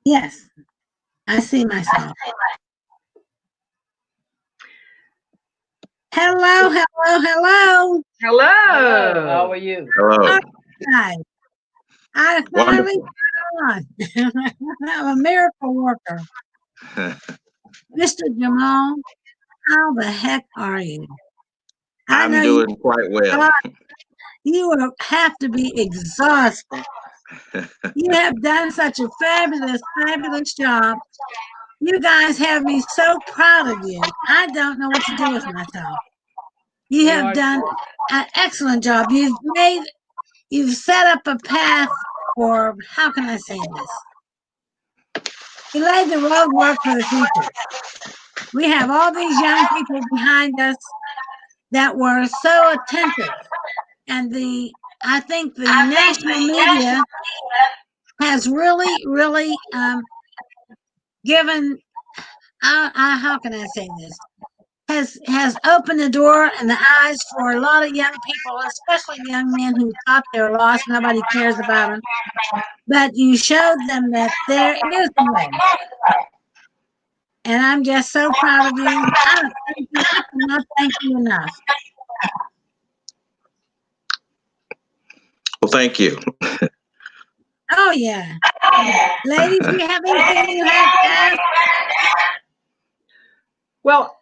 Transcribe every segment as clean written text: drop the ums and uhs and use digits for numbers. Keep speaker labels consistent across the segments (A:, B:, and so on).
A: Yes, I see myself. Hello, hello, hello.
B: Hello.
C: How are you?
D: Hello.
A: All right. I finally
D: Wonderful.
A: got on. I'm a miracle worker. Mr. Jamal, how the heck are you? I
D: I'm
A: know you,
D: doing quite well.
A: you will have to be exhausted. You have done such a fabulous, fabulous job. You guys have me so proud of you. I don't know what to do with myself. You
C: We
A: have
C: are
A: done an excellent job. You've set up a path for, how can I say this? You laid the roadwork for the future. We have all these young people behind us that were so attentive. And I think the national media has really, really given, how can I say this? Has opened the door and the eyes for a lot of young people, especially young men who thought they were lost. Nobody cares about them. But you showed them that there is a way. And I'm just so proud of you. I cannot thank you enough.
D: Well, thank you.
A: Oh, yeah. Ladies, do you have anything you have to ask?
B: Well,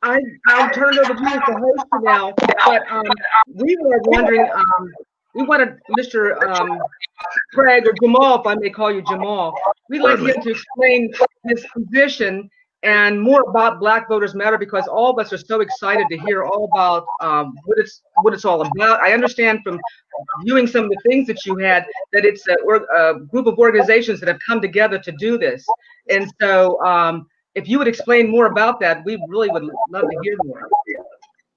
B: I'll turn it over to you as the host now. But we were wondering, we wanted Mr. Craig or Jamal, if I may call you Jamal. We'd like
D: Certainly.
B: him to explain his position and more about Black Voters Matter, because all of us are so excited to hear all about what it's all about. I understand from viewing some of the things that you had that it's a group of organizations that have come together to do this. And so if you would explain more about that, we really would love to hear more.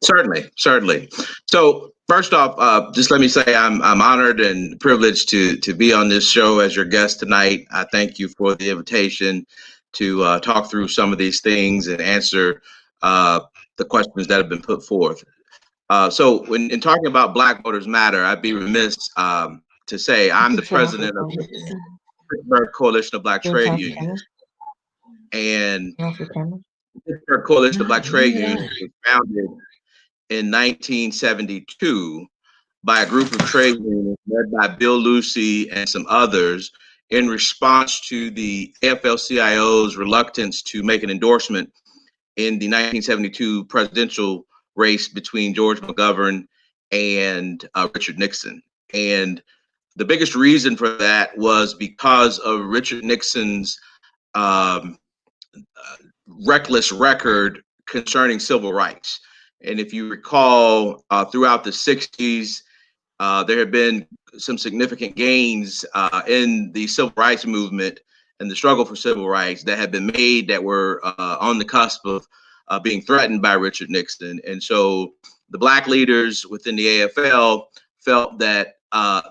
D: Certainly. Certainly. So first off, just let me say I'm honored and privileged to be on this show as your guest tonight. I thank you for the invitation to talk through some of these things and answer the questions that have been put forth. So when in talking about Black Voters Matter, I'd be remiss to say I'm the president of the Pittsburgh Coalition of Black Trade Unions. And the Pittsburgh Coalition of Black Trade Unions was founded in 1972 by a group of trade unions led by Bill Lucy and some others in response to the AFL-CIO's reluctance to make an endorsement in the 1972 presidential race between George McGovern and Richard Nixon. And the biggest reason for that was because of Richard Nixon's um, reckless record concerning civil rights. And if you recall, throughout the 60s, there have been some significant gains in the civil rights movement and the struggle for civil rights that have been made that were on the cusp of being threatened by Richard Nixon. And so the Black leaders within the AFL felt that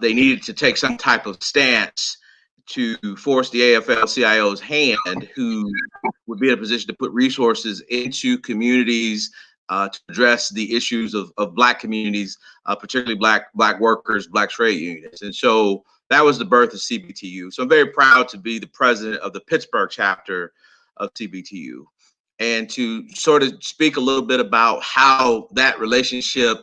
D: they needed to take some type of stance to force the AFL-CIO's hand, who would be in a position to put resources into communities to address the issues of Black communities, particularly Black workers, Black trade unions. And so that was the birth of CBTU. So I'm very proud to be the president of the Pittsburgh chapter of CBTU, and to sort of speak a little bit about how that relationship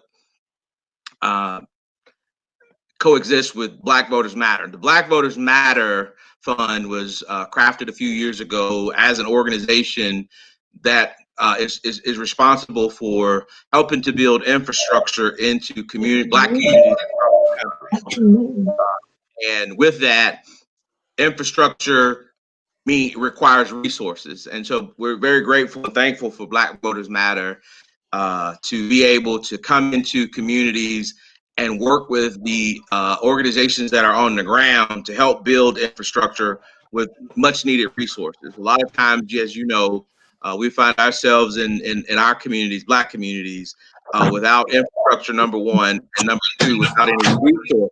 D: coexist with Black Voters Matter. The Black Voters Matter Fund was crafted a few years ago as an organization that is responsible for helping to build infrastructure into Black communities. And with that, infrastructure requires resources. And so we're very grateful and thankful for Black Voters Matter to be able to come into communities and work with the organizations that are on the ground to help build infrastructure with much needed resources. A lot of times, as you know, we find ourselves in our communities, Black communities, without infrastructure, number one, and number two, without any resources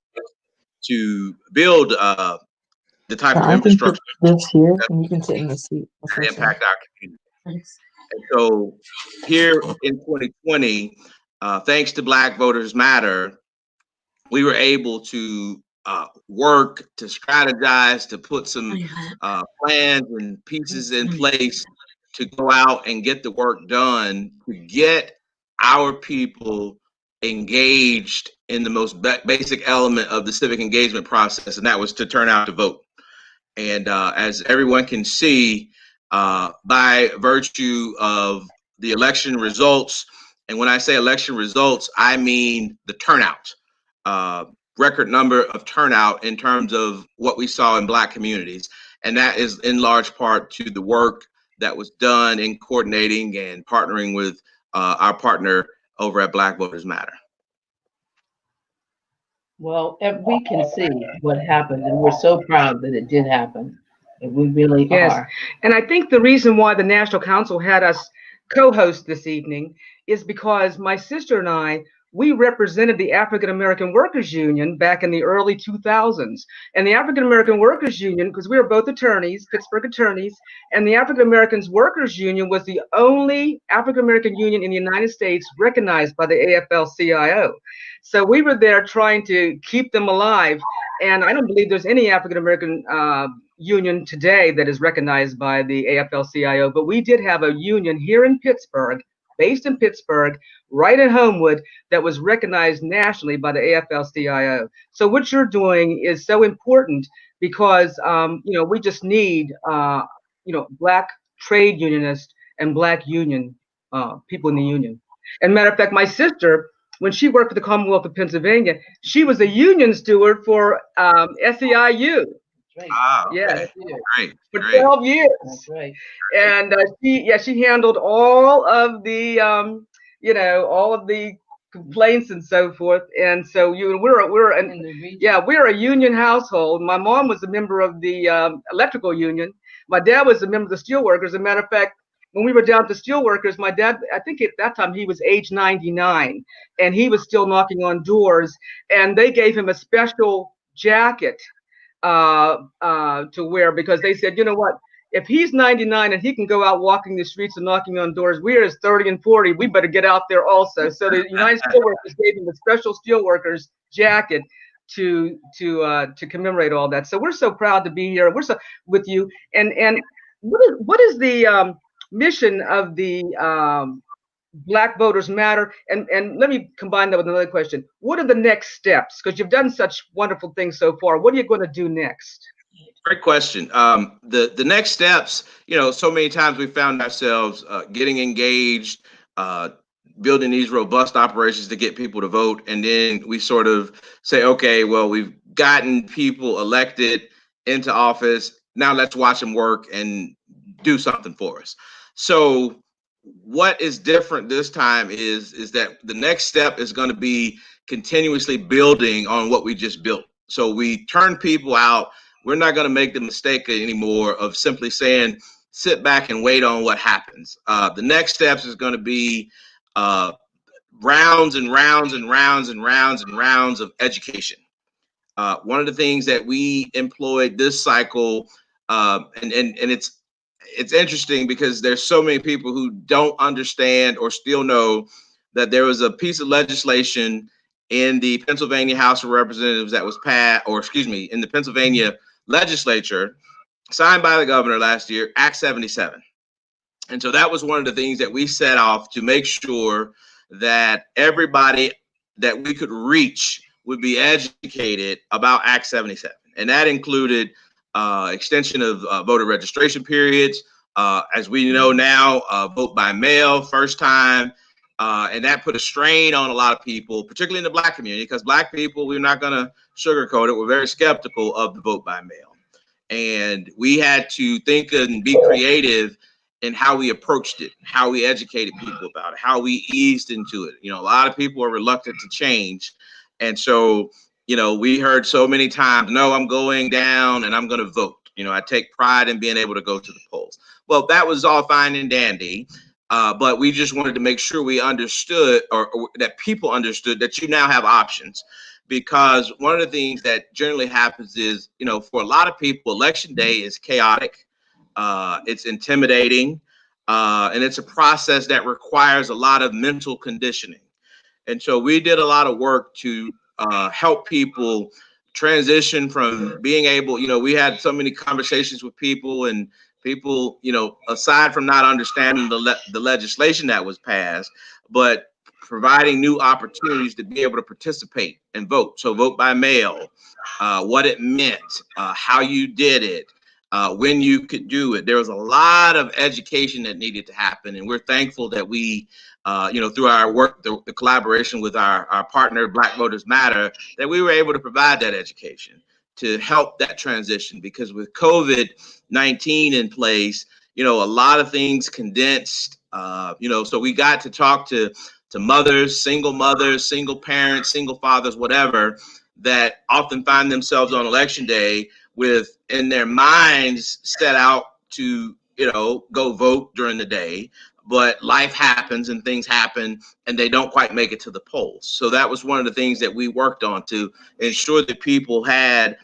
D: to build the type of infrastructure
C: this here, and you can sit in the seat.
D: that impact our community. And so here in 2020, thanks to Black Voters Matter, we were able to work, to strategize, to put some plans and pieces in place to go out and get the work done, to get our people engaged in the most basic element of the civic engagement process, and that was to turn out to vote. And as everyone can see, by virtue of the election results, and when I say election results, I mean the turnout, record number of turnout in terms of what we saw in Black communities. And that is in large part to the work that was done in coordinating and partnering with our partner over at Black Voters Matter.
C: Well, we can see what happened, and we're so proud that it did happen. And we really are.
B: And I think the reason why the National Council had us co-host this evening is because my sister and I, we represented the African American Workers Union back in the early 2000s. And the African American Workers Union, because we were both attorneys, Pittsburgh attorneys, and the African American Workers Union was the only African American union in the United States recognized by the AFL-CIO. So we were there trying to keep them alive. And I don't believe there's any African American union today that is recognized by the AFL-CIO, but we did have a union here in Pittsburgh, based in Pittsburgh, right in Homewood, that was recognized nationally by the AFL-CIO. So what you're doing is so important because, we just need, Black trade unionists and Black union people in the union. And matter of fact, my sister, when she worked for the Commonwealth of Pennsylvania, she was a union steward for SEIU.
C: Right.
B: Yes,
D: Great.
B: for 12 years.
C: That's right.
B: And she handled all of the all of the complaints and so forth. And so we're a union household. My mom was a member of the electrical union. My dad was a member of the steelworkers. As a matter of fact, when we were down to steelworkers, my dad, I think at that time he was age 99, and he was still knocking on doors. And they gave him a special jacket to wear, because they said, you know what, if he's 99 and he can go out walking the streets and knocking on doors, we're 30 and 40, we better get out there also. So the United Steelworkers gave him a special steelworkers jacket to commemorate all that. So we're so proud to be here. We're so with you. And what is the mission of the Black Voters Matter? And let me combine that with another question. What are the next steps? Because you've done such wonderful things so far. What are you going to do next?
D: Great question. The next steps, so many times we found ourselves getting engaged, building these robust operations to get people to vote. And then we sort of say, okay, well, we've gotten people elected into office. Now let's watch them work and do something for us. So what is different this time is that the next step is going to be continuously building on what we just built. So we turn people out. We're not going to make the mistake anymore of simply saying, sit back and wait on what happens. The next steps is going to be rounds and rounds and rounds and rounds and rounds of education. One of the things that we employed this cycle, and it's interesting because there's so many people who don't understand or still know that there was a piece of legislation in the Pennsylvania House of Representatives that was passed, in the Pennsylvania legislature, signed by the governor last year, Act 77. And so that was one of the things that we set off to make sure that everybody that we could reach would be educated about Act 77. And that included extension of voter registration periods. As we know now, vote by mail, first time. And that put a strain on a lot of people, particularly in the Black community, because Black people, we're not going to sugarcoat it, we're very skeptical of the vote by mail. And we had to think and be creative in how we approached it, how we educated people about it, how we eased into it. A lot of people are reluctant to change. And so, we heard so many times, no, I'm going down and I'm going to vote. I take pride in being able to go to the polls. Well, that was all fine and dandy. But we just wanted to make sure we understood or that people understood that you now have options, because one of the things that generally happens is, for a lot of people, election day is chaotic. It's intimidating, and it's a process that requires a lot of mental conditioning. And so we did a lot of work to help people transition from being able, we had so many conversations with people, and people, aside from not understanding the legislation that was passed, but providing new opportunities to be able to participate and vote. So vote by mail, what it meant, how you did it, when you could do it. There was a lot of education that needed to happen, and we're thankful that we, through our work, the collaboration with our partner, Black Voters Matter, that we were able to provide that education to help that transition. Because with COVID-19 in place, a lot of things condensed, so we got to talk to mothers, single parents, single fathers, whatever, that often find themselves on election day with in their minds set out to, go vote during the day, but life happens and things happen and they don't quite make it to the polls. So that was one of the things that we worked on to ensure that people had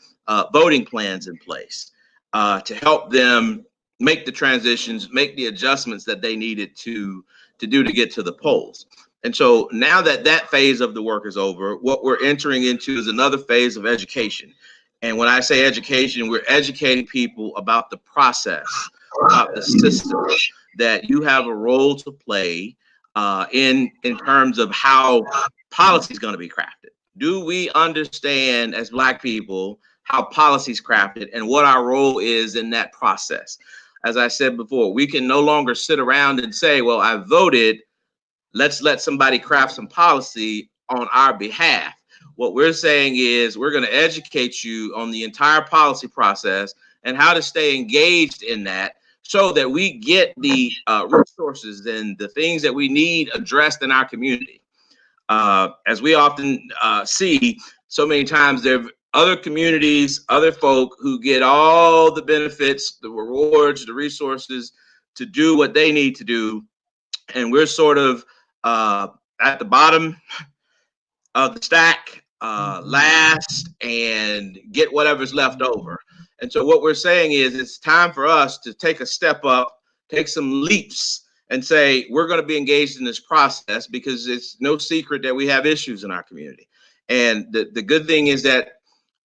D: voting plans in place to help them make the transitions, make the adjustments that they needed to do to get to the polls. And so now that that phase of the work is over, what we're entering into is another phase of education. And when I say education, we're educating people about the process, about the system, that you have a role to play in terms of how policy is going to be crafted. Do we understand as Black people how policy is crafted and what our role is in that process? As I said before, we can no longer sit around and say, well, I voted, let's let somebody craft some policy on our behalf. What we're saying is we're going to educate you on the entire policy process and how to stay engaged in that so that we get the resources and the things that we need addressed in our community. As we often see so many times, there are other communities, other folk who get all the benefits, the rewards, the resources to do what they need to do. And we're sort of at the bottom of the stack, last, and get whatever's left over. And so what we're saying is it's time for us to take a step up, take some leaps, and say we're going to be engaged in this process, because it's no secret that we have issues in our community. And the good thing is that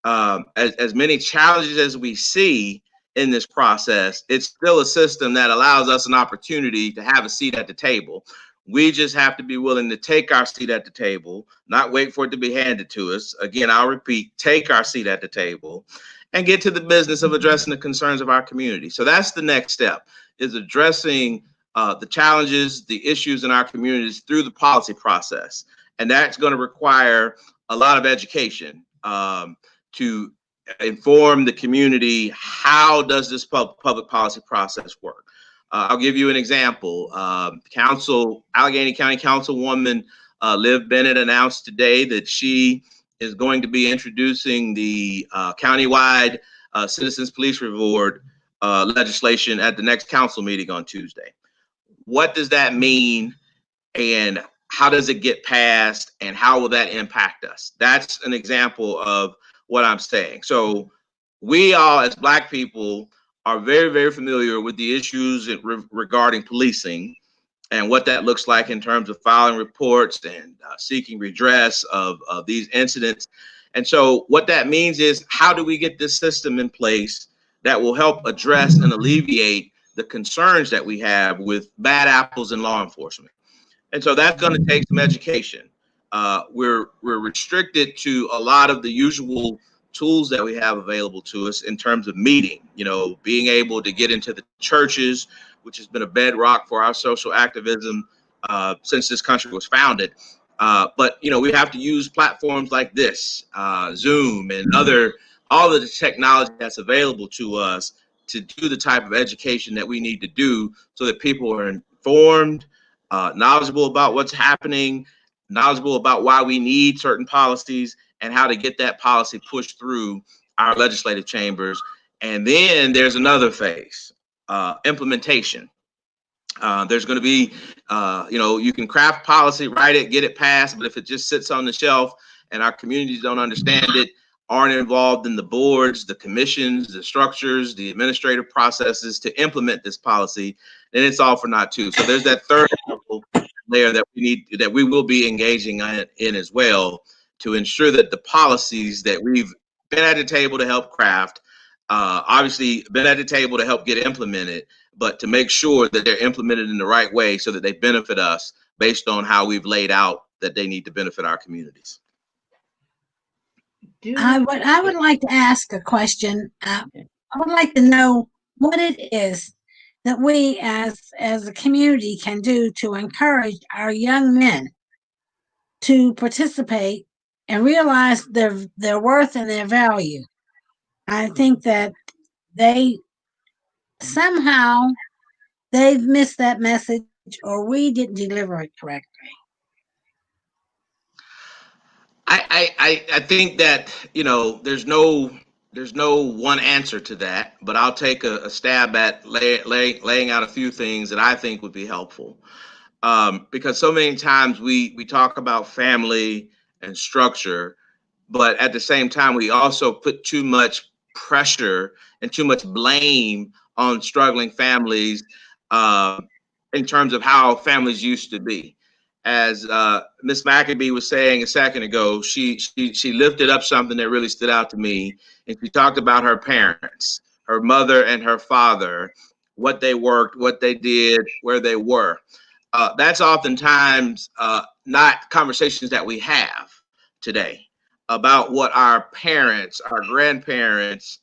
D: as many challenges as we see in this process, it's still a system that allows us an opportunity to have a seat at the table. We just have to be willing to take our seat at the table, not wait for it to be handed to us. Again, I'll repeat, take our seat at the table and get to the business of addressing the concerns of our community. So that's the next step, is addressing the challenges, the issues in our communities through the policy process. And that's going to require a lot of education to inform the community. How does this public policy process work? I'll give you an example. Allegheny County Councilwoman Liv Bennett announced today that she is going to be introducing the countywide Citizens Police Reward legislation at the next council meeting on Tuesday. What does that mean, and how does it get passed, and how will that impact us? That's an example of what I'm saying. So we all, as Black people, are very, very familiar with the issues regarding policing and what that looks like in terms of filing reports and seeking redress of these incidents. And so what that means is, how do we get this system in place that will help address and alleviate the concerns that we have with bad apples in law enforcement? And so that's going to take some education. We're restricted to a lot of the usual tools that we have available to us in terms of meeting, being able to get into the churches, which has been a bedrock for our social activism since this country was founded. But we have to use platforms like this, Zoom, and all of the technology that's available to us to do the type of education that we need to do so that people are informed, knowledgeable about what's happening, knowledgeable about why we need certain policies and how to get that policy pushed through our legislative chambers. And then there's another phase, implementation. There's going to be, you can craft policy, write it, get it passed, but if it just sits on the shelf and our communities don't understand it, aren't involved in the boards, the commissions, the structures, the administrative processes to implement this policy, then it's all for naught too. So there's that third layer that we will be engaging in as well, to ensure that the policies that we've been at the table to help craft, obviously been at the table to help get implemented, but to make sure that they're implemented in the right way so that they benefit us based on how we've laid out that they need to benefit our communities.
A: I would like to ask a question. I would like to know what it is that we as a community can do to encourage our young men to participate and realize their worth and their value. I think that they somehow they've missed that message, or we didn't deliver it correctly.
D: I think that, you know, there's no one answer to that, but I'll take a stab at laying out a few things that I think would be helpful. Because so many times we talk about family and structure, but at the same time, we also put too much pressure and too much blame on struggling families in terms of how families used to be. As Ms. McAbee was saying a second ago, she lifted up something that really stood out to me, and she talked about her parents, her mother and her father, what they worked, what they did, where they were. That's oftentimes not conversations that we have today about what our parents, our grandparents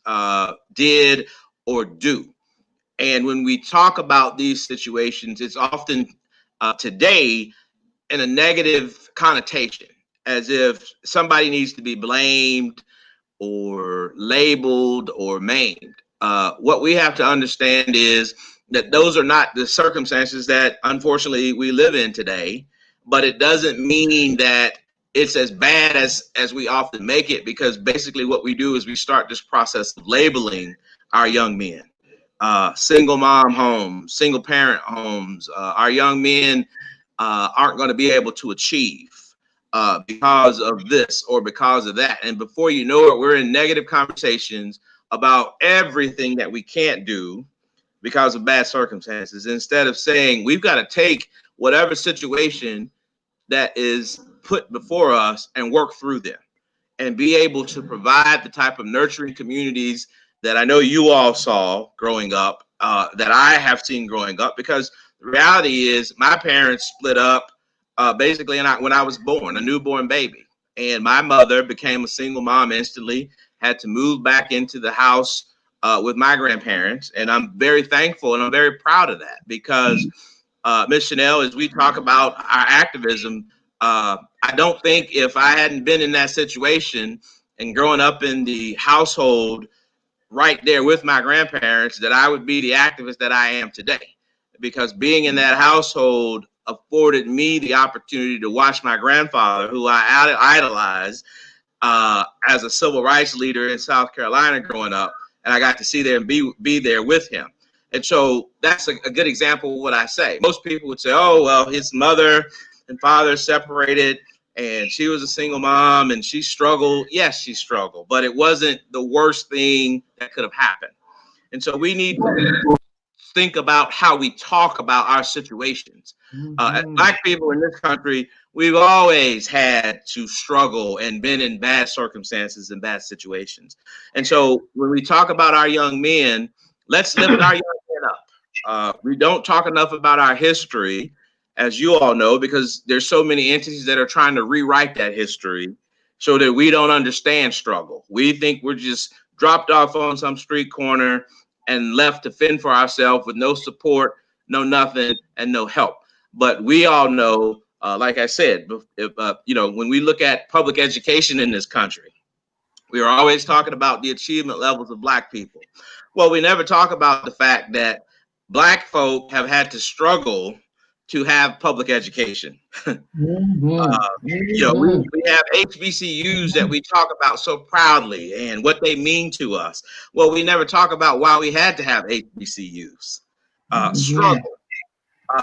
D: did or do. And when we talk about these situations, it's often today in a negative connotation, as if somebody needs to be blamed or labeled or maimed. What we have to understand is that those are not the circumstances that unfortunately we live in today, but it doesn't mean that it's as bad as we often make it, because basically what we do is we start this process of labeling our young men. Single mom homes, single parent homes, our young men aren't going to be able to achieve because of this or because of that. And before you know it, we're in negative conversations about everything that we can't do because of bad circumstances, instead of saying we've got to take whatever situation that is put before us and work through them and be able to provide the type of nurturing communities that I know you all saw growing up, that I have seen growing up, because the reality is my parents split up basically when I was born, a newborn baby. And my mother became a single mom instantly, had to move back into the house with my grandparents. And I'm very thankful and I'm very proud of that, because Ms. Chanel, as we talk about our activism, I don't think if I hadn't been in that situation and growing up in the household right there with my grandparents, that I would be the activist that I am today. Because being in that household afforded me the opportunity to watch my grandfather, who I idolized as a civil rights leader in South Carolina growing up, and I got to see there and be there with him. And so that's a good example of what I say. Most people would say, oh, well, his mother and father separated and she was a single mom and she struggled. Yes, she struggled, but it wasn't the worst thing that could have happened. And so we need to think about how we talk about our situations. As Black people in this country, we've always had to struggle and been in bad circumstances and bad situations. And so when we talk about our young men, let's lift our young men up. We don't talk enough about our history, as you all know, because there's so many entities that are trying to rewrite that history so that we don't understand struggle. We think we're just dropped off on some street corner and left to fend for ourselves with no support, no nothing, and no help. But we all know, like I said, when we look at public education in this country, we are always talking about the achievement levels of Black people. Well, we never talk about the fact that Black folk have had to struggle to have public education. We have HBCUs that we talk about so proudly and what they mean to us. Well, we never talk about why we had to have HBCUs. Struggle.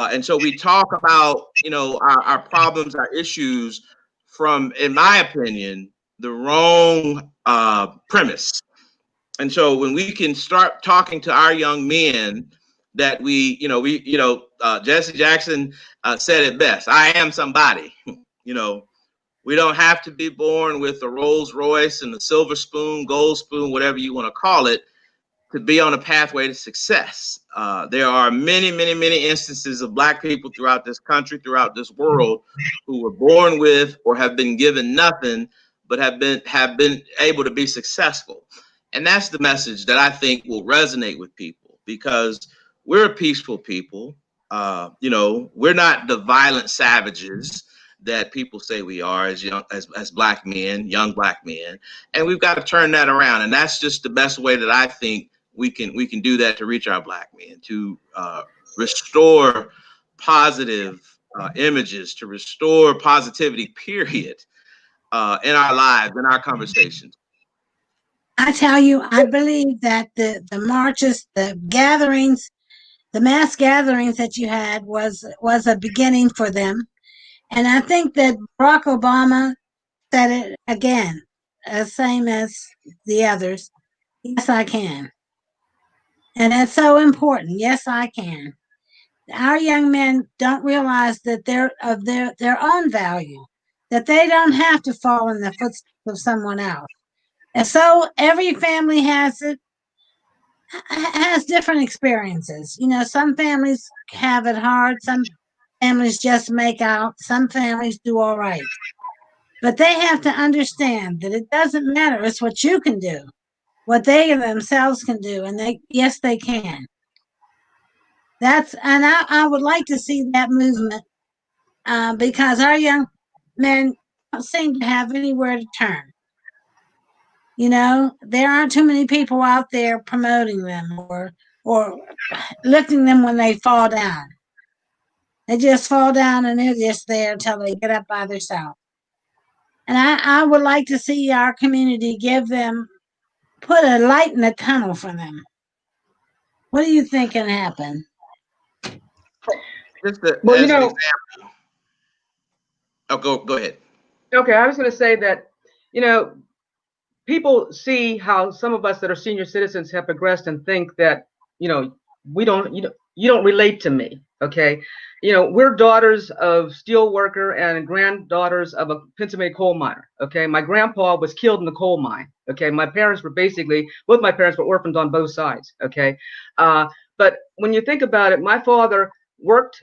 D: And so we talk about, our problems, our issues from, in my opinion, the wrong premise. And so when we can start talking to our young men that Jesse Jackson said it best, I am somebody, We don't have to be born with a Rolls Royce and a silver spoon, gold spoon, whatever you want to call it, to be on a pathway to success. There are many, many, many instances of Black people throughout this country, throughout this world, who were born with or have been given nothing, but have been able to be successful. And that's the message that I think will resonate with people, because we're a peaceful people. We're not the violent savages that people say we are as Black men, young Black men, and we've got to turn that around. And that's just the best way that I think we can do that, to reach our Black men, to restore positive images, to restore positivity, period, in our lives, in our conversations.
A: I tell you, I believe that the marches, the gatherings, the mass gatherings that you had was a beginning for them. And I think that Barack Obama said it again, same as the others. Yes, I can. And that's so important. Yes, I can. Our young men don't realize that they're of their own value, that they don't have to fall in the footsteps of someone else. And so every family has different experiences. Some families have it hard. Some families just make out. Some families do all right. But they have to understand that it doesn't matter. It's what you can do, what they themselves can do. And yes, they can. And I would like to see that movement because our young men don't seem to have anywhere to turn. There aren't too many people out there promoting them or lifting them when they fall down. They just fall down and they're just there until they get up by themselves. And I would like to see our community put a light in the tunnel for them. What do you think can happen?
B: Well,
D: go ahead.
B: Okay, I was going to say that, people see how some of us that are senior citizens have progressed and think that, you don't relate to me. Okay. We're daughters of steel worker and granddaughters of a Pennsylvania coal miner. Okay. My grandpa was killed in the coal mine. Okay. My parents were both my parents were orphans on both sides. Okay. But when you think about it, my father worked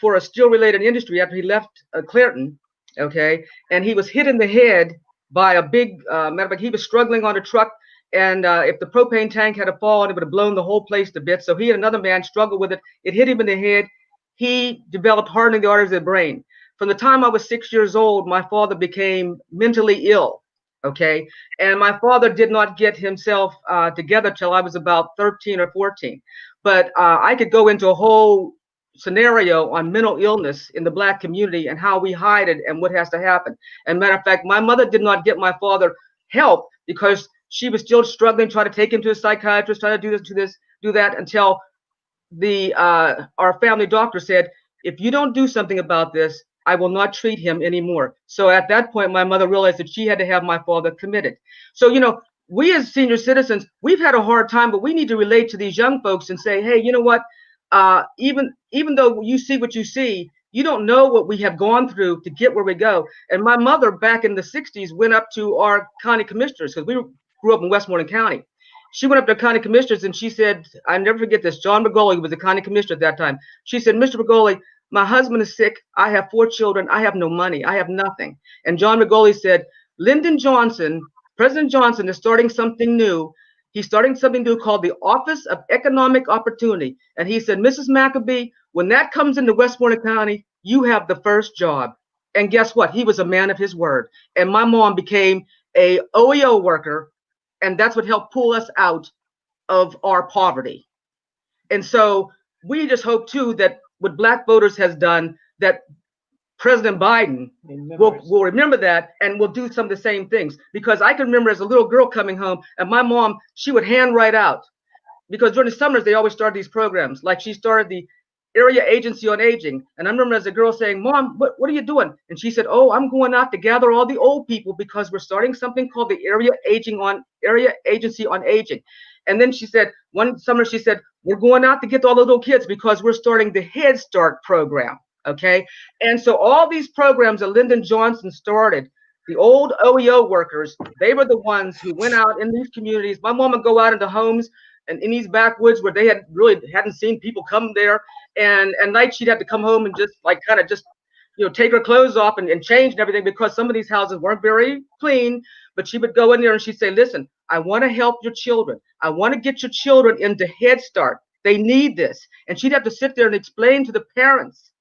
B: for a steel related industry after he left Clairton. Okay. And he was hit in the head by a big, matter of fact, he was struggling on a truck, and if the propane tank had fallen, it would have blown the whole place to bits. So he and another man struggled with it. It hit him in the head. He developed hardening of the arteries of the brain. From the time I was 6 years old, my father became mentally ill. Okay. And my father did not get himself together till I was about 13 or 14. But I could go into a whole scenario on mental illness in the Black community and how we hide it and what has to happen. And matter of fact, my mother did not get my father help because she was still struggling, trying to take him to a psychiatrist, trying to do that until our family doctor said, if you don't do something about this, I will not treat him anymore. So at that point, my mother realized that she had to have my father committed. So, we as senior citizens, we've had a hard time, but we need to relate to these young folks and say, hey, you know what? Even though you see what you see, you don't know what we have gone through to get where we go. And my mother back in the 60s went up to our county commissioners, because we grew up in Westmoreland County. She went up to county commissioners and she said, I never forget this, John Bergoli was the county commissioner at that time. She said, Mr. Bergoli, my husband is sick. I have 4 children. I have no money. I have nothing. And John Bergoli said, Lyndon Johnson, President Johnson is starting something new. He's starting something new called the Office of Economic Opportunity. And he said, Mrs. McAbee, when that comes into Westmoreland County, you have the first job. And guess what? He was a man of his word. And my mom became a OEO worker. And that's what helped pull us out of our poverty. And so we just hope, too, that what Black voters has done, that President Biden will remember that and will do some of the same things. Because I can remember as a little girl coming home and my mom, she would handwrite out. Because during the summers, they always started these programs. Like she started the Area Agency on Aging. And I remember as a girl saying, Mom, what are you doing? And she said, oh, I'm going out to gather all the old people because we're starting something called the Area Agency on Aging. And then she said, one summer she said, we're going out to get all the little kids because we're starting the Head Start program. Okay. And so all these programs that Lyndon Johnson started The old OEO workers, they were the ones who went out in these communities. My mom would go out into homes and in these backwoods where they hadn't seen people come there. And at night she'd have to come home and just like kind of just, take her clothes off and change and everything, because some of these houses weren't very clean. But she would go in there and she'd say, listen, I want to help your children. I want to get your children into Head Start. They need this. And she'd have to sit there and explain to the parents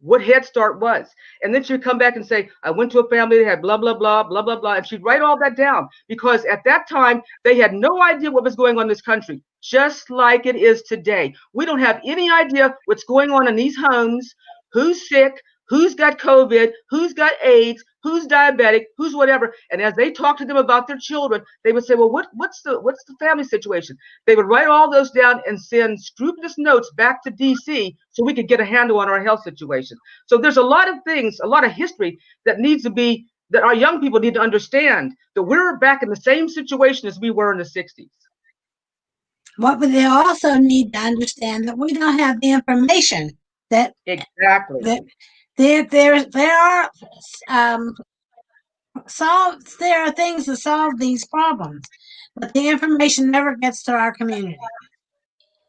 B: what Head Start was. And then she'd come back and say, I went to a family that had blah, blah, blah, blah, blah, blah. And she'd write all that down, because at that time, they had no idea what was going on in this country, just like it is today. We don't have any idea what's going on in these homes, who's sick, who's got COVID, who's got AIDS, who's diabetic, who's whatever. And as they talk to them about their children, they would say, well, what's the family situation? They would write all those down and send scrupulous notes back to DC so we could get a handle on our health situation. So there's a lot of things, a lot of history that our young people need to understand, that we're back in the same situation as we were in the 60s.
A: But they also need to understand that we don't have the information that
B: exactly
A: that there are things to solve these problems, but the information never gets to our community.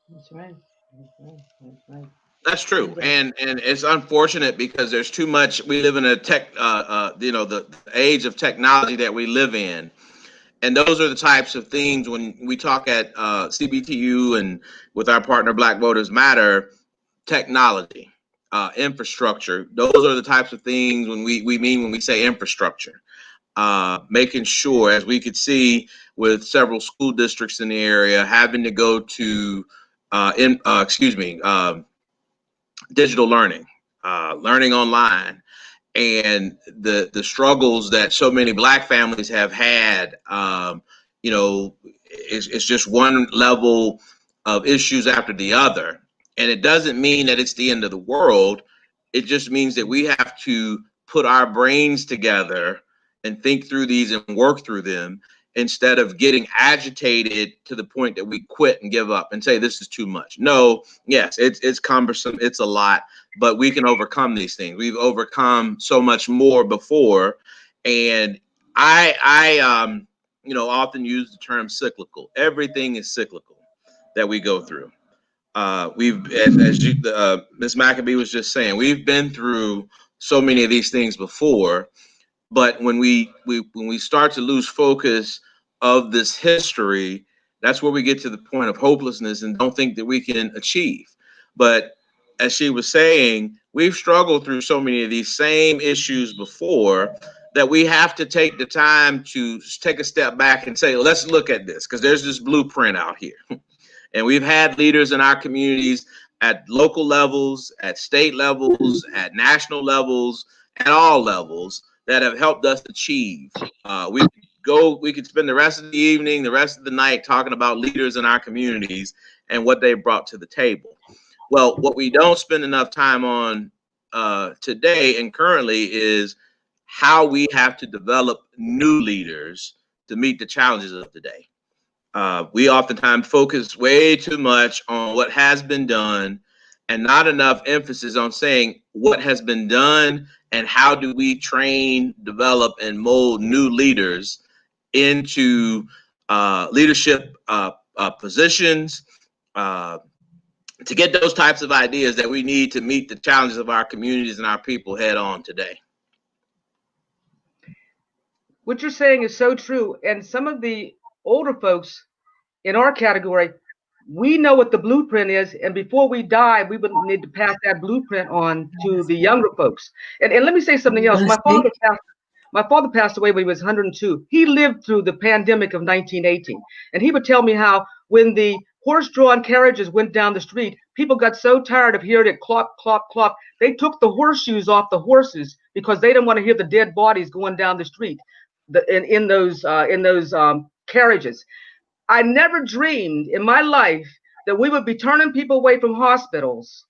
C: That's right.
D: That's true, and it's unfortunate because there's too much. We live in a the age of technology that we live in, and those are the types of things when we talk at CBTU and with our partner Black Voters Matter, technology. Infrastructure. Those are the types of things when we say infrastructure, making sure, as we could see with several school districts in the area having to go to digital learning, learning online, and the struggles that so many Black families have had. It's just one level of issues after the other. And it doesn't mean that it's the end of the world. It just means that we have to put our brains together and think through these and work through them, instead of getting agitated to the point that we quit and give up and say, this is too much. No, yes, it's cumbersome. It's a lot, but we can overcome these things. We've overcome so much more before. And I often use the term cyclical. Everything is cyclical that we go through. As Ms. McAbee was just saying, we've been through so many of these things before, but when we start to lose focus of this history, that's where we get to the point of hopelessness and don't think that we can achieve. But as she was saying, we've struggled through so many of these same issues before that we have to take the time to take a step back and say, let's look at this, because there's this blueprint out here. And we've had leaders in our communities at local levels, at state levels, at national levels, at all levels that have helped us achieve. We could spend the rest of the evening, the rest of the night talking about leaders in our communities and what they brought to the table. Well, what we don't spend enough time on today and currently is how we have to develop new leaders to meet the challenges of today. We oftentimes focus way too much on what has been done and not enough emphasis on saying what has been done and how do we train, develop, and mold new leaders into leadership positions to get those types of ideas that we need to meet the challenges of our communities and our people head on today.
B: What you're saying is so true. And some of the older folks in our category, we know what the blueprint is, and before we die, we would need to pass that blueprint on to the younger folks. And let me say something else. My father passed away when he was 102. He lived through the pandemic of 1918, and he would tell me how when the horse-drawn carriages went down the street, people got so tired of hearing it clop, clop, clop, they took the horseshoes off the horses because they didn't want to hear the dead bodies going down the street in those carriages. I never dreamed in my life that we would be turning people away from hospitals,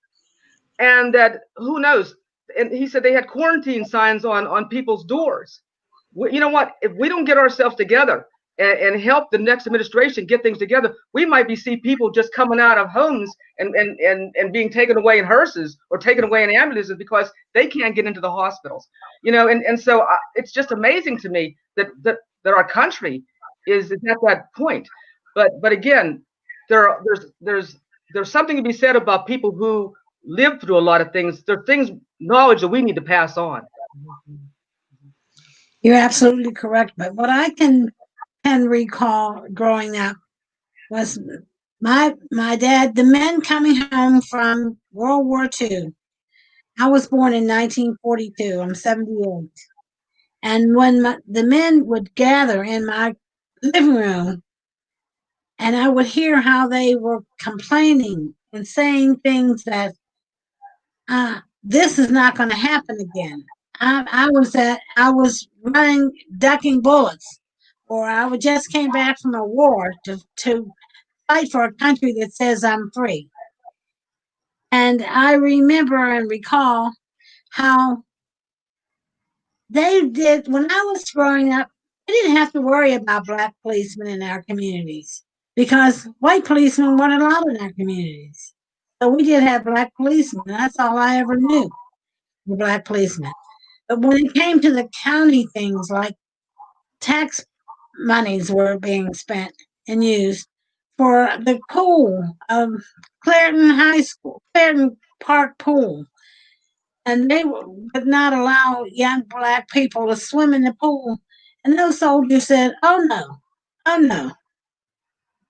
B: and that, who knows, and he said they had quarantine signs on people's doors. You know what, if we don't get ourselves together, and help the next administration get things together, we might see people just coming out of homes and being taken away in hearses or taken away in ambulances because they can't get into the hospitals. And so it's just amazing to me that our country is at that point. But again, there's something to be said about people who live through a lot of things. There are things, knowledge that we need to pass on.
A: You're absolutely correct. But what I can recall growing up was my dad, the men coming home from World War II. I was born in 1942. I'm 78. And when the men would gather in my living room, and I would hear how they were complaining and saying things that this is not going to happen again. I was running, ducking bullets, or I just came back from a war to fight for a country that says I'm free. And I remember and recall how they did when I was growing up. We didn't have to worry about black policemen in our communities because white policemen weren't allowed in our communities. So we did have black policemen. That's all I ever knew, the black policemen. But when it came to the county things, like tax monies were being spent and used for the pool of Clarendon Park pool. And they would not allow young black people to swim in the pool. And those soldiers said, oh no.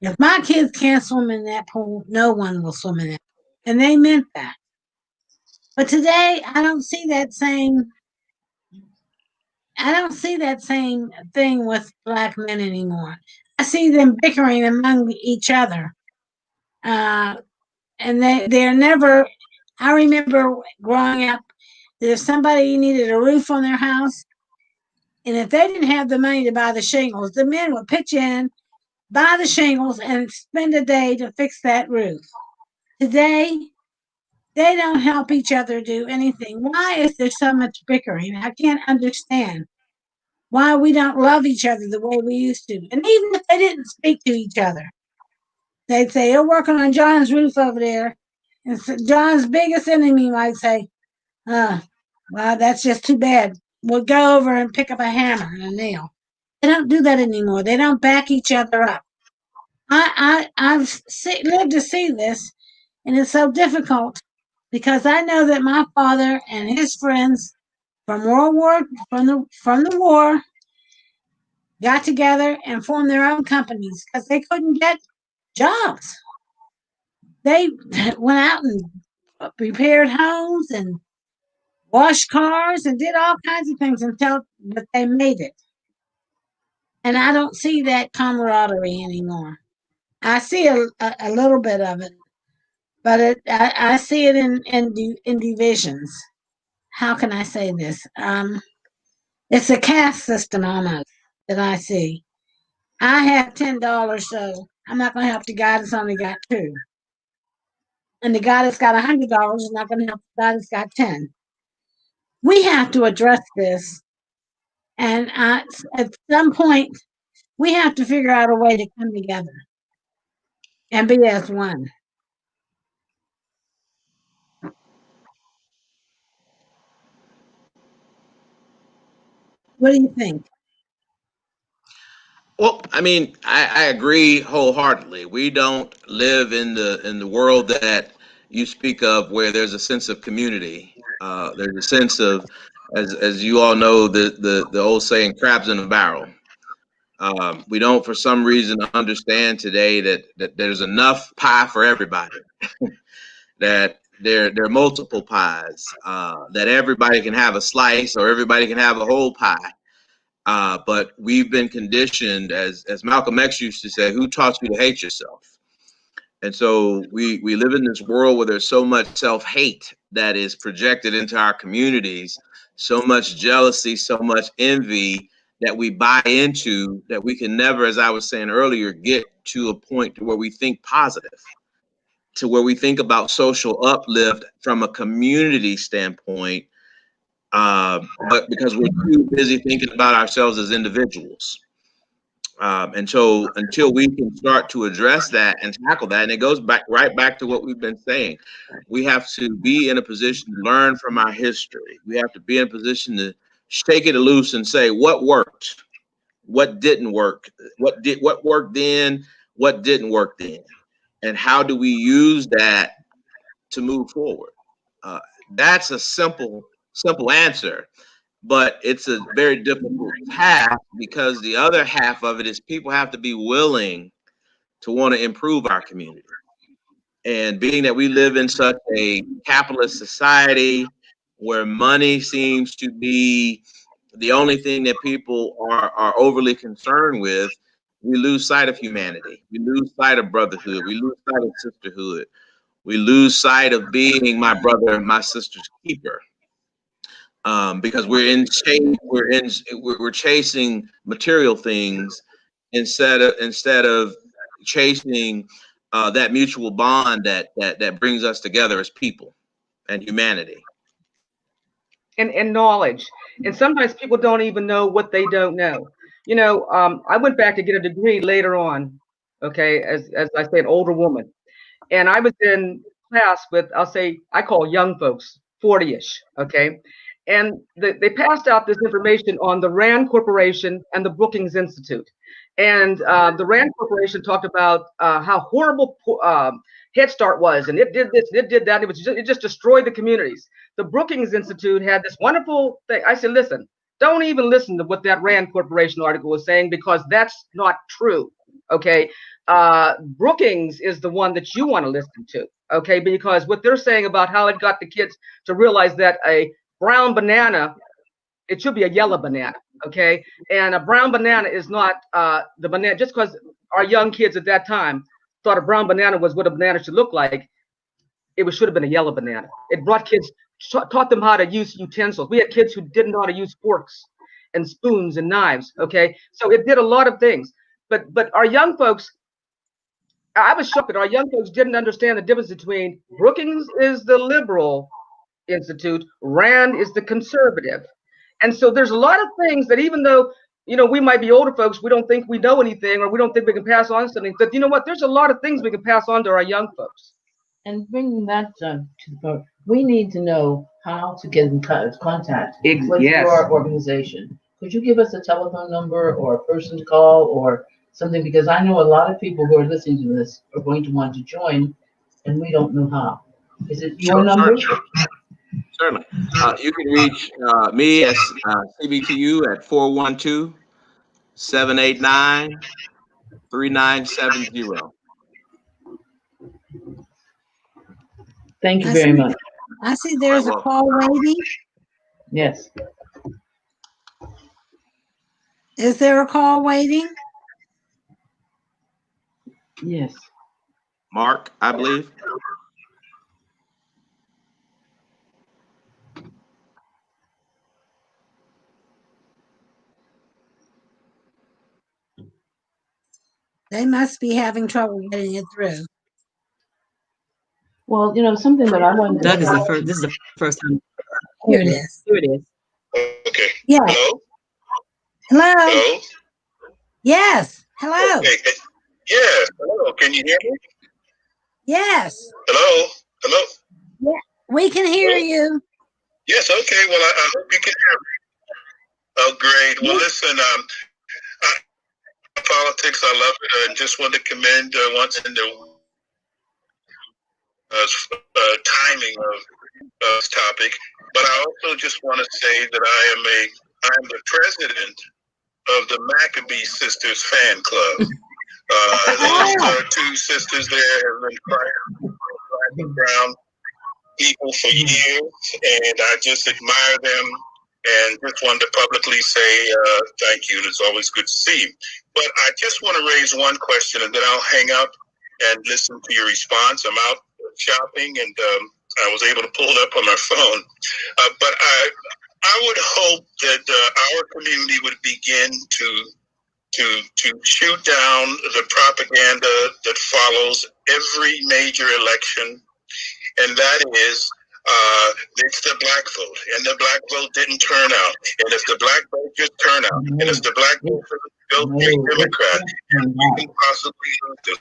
A: If my kids can't swim in that pool, no one will swim in that pool. And they meant that. But today, I don't see that same thing with black men anymore. I see them bickering among each other. And they're never, I remember growing up, if somebody needed a roof on their house, and if they didn't have the money to buy the shingles, the men would pitch in, buy the shingles, and spend a day to fix that roof. Today, they don't help each other do anything. Why is there so much bickering? I can't understand why we don't love each other the way we used to. And even if they didn't speak to each other, they'd say, you're working on John's roof over there. And so John's biggest enemy might say, well, that's just too bad. We'll go over and pick up a hammer and a nail. They don't do that anymore. They don't back each other up. I've lived to see this, and it's so difficult because I know that my father and his friends from the war got together and formed their own companies because they couldn't get jobs. They went out and repaired homes and washed cars and did all kinds of things until they made it. And I don't see that camaraderie anymore. I see a little bit of it, but I see it in divisions. How can I say this? It's a caste system almost that I see. I have $10, so I'm not going to help the guy that's only got $2. And the guy that's got $100 is not going to help the guy that's got 10. We have to address this. And at some point, we have to figure out a way to come together and be as one. What do you think?
D: Well, I mean, I agree wholeheartedly. We don't live in the world that you speak of where there's a sense of community. There's a sense of, as you all know, the old saying, crabs in a barrel. We don't, for some reason, understand today that there's enough pie for everybody. That there are multiple pies. That everybody can have a slice or everybody can have a whole pie. But we've been conditioned, as Malcolm X used to say, who taught you to hate yourself? And so we live in this world where there's so much self-hate that is projected into our communities, so much jealousy, so much envy that we buy into, that we can never, as I was saying earlier, get to a point where we think positive, to where we think about social uplift from a community standpoint. But because we're too busy thinking about ourselves as individuals. And so until we can start to address that and tackle that, and it goes right back to what we've been saying, we have to be in a position to learn from our history. We have to be in a position to shake it loose and say what worked, what didn't work, what worked then, what didn't work then, and how do we use that to move forward. That's a simple answer, but it's a very difficult task because the other half of it is people have to be willing to want to improve our community. And being that we live in such a capitalist society where money seems to be the only thing that people are overly concerned with, we lose sight of humanity. We lose sight of brotherhood. We lose sight of sisterhood. We lose sight of being my brother and my sister's keeper. Because we're chasing material things instead of chasing that mutual bond that brings us together as people and humanity.
B: And knowledge. And sometimes people don't even know what they don't know. You know, I went back to get a degree later on, okay, as I say, an older woman. And I was in class with, I call young folks, 40-ish, okay? And they passed out this information on the RAND Corporation and the Brookings Institute. And the RAND Corporation talked about how horrible Head Start was, and it did this, and it did that. It just destroyed the communities. The Brookings Institute had this wonderful thing. I said, listen, don't even listen to what that RAND Corporation article was saying, because that's not true, okay? Brookings is the one that you want to listen to, okay? Because what they're saying about how it got the kids to realize that a brown banana, it should be a yellow banana, okay? And a brown banana is not the banana, just because our young kids at that time thought a brown banana was what a banana should look like, should have been a yellow banana. It brought kids, taught them how to use utensils. We had kids who didn't know how to use forks and spoons and knives, okay? So it did a lot of things. But our young folks, I was shocked that our young folks didn't understand the difference between Brookings is the liberal institute, RAND is the conservative. And so there's a lot of things that, even though, you know, we might be older folks, we don't think we know anything, or we don't think we can pass on something, but you know what, there's a lot of things we can pass on to our young folks.
C: And bringing that to the point, we need to know how to get in contact with your organization. Could you give us a telephone number or a person to call or something? Because I know a lot of people who are listening to this are going to want to join, and we don't know how. Is it your number?
D: Certainly. You can reach me as CBTU at 412-789-3970.
C: Thank you very much.
A: I see there's a call waiting.
C: Yes.
A: Is there a call waiting?
C: Yes.
D: Mark, I believe.
A: They must be having trouble getting it through.
C: Well, you know, something that I wanted to
E: Doug is this is the first time.
A: Here it is.
E: Here it is.
F: Okay.
A: Yeah.
F: Hello?
A: Hello.
F: Hello?
A: Yes. Hello.
F: Okay. Yes. Hello. Can you hear me?
A: Yes.
F: Hello? Hello?
A: Yeah. We can hear you.
F: Yes. Okay. Well, I hope you can hear me. Oh, great. Well, listen, politics, I love it. And just want to commend once in the timing of this topic. But I also just want to say that I am the president of the Maccabee Sisters fan club. Those two sisters there have been crying black and brown people for years, and I just admire them and just wanted to publicly say thank you. It's always good to see you. But I just want to raise one question, and then I'll hang up and listen to your response. I'm out shopping, and I was able to pull it up on my phone. But I would hope that our community would begin to shoot down the propaganda that follows every major election, and that is it's the black vote, and the black vote didn't turn out. And if the black vote just turn out, and if the black vote Go take Democrat. You can possibly lose this.